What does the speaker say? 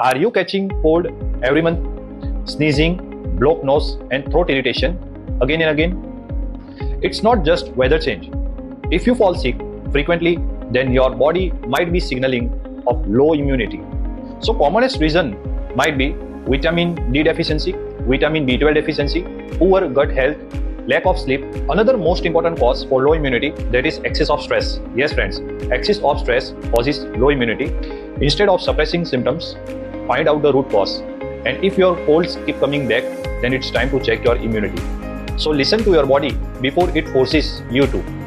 Are you catching cold every month? Sneezing, blocked nose, and throat irritation again and again? It's not just weather change. If you fall sick frequently, then your body might be signaling of low immunity. So commonest reason might be vitamin D deficiency, vitamin B12 deficiency, poor gut health, lack of sleep. Another most important cause for low immunity, that is excess of stress. Yes friends, excess of stress causes low immunity. Instead of suppressing symptoms, find out the root cause. And if your colds keep coming back, then it's time to check your immunity. So listen to your body before it forces you to.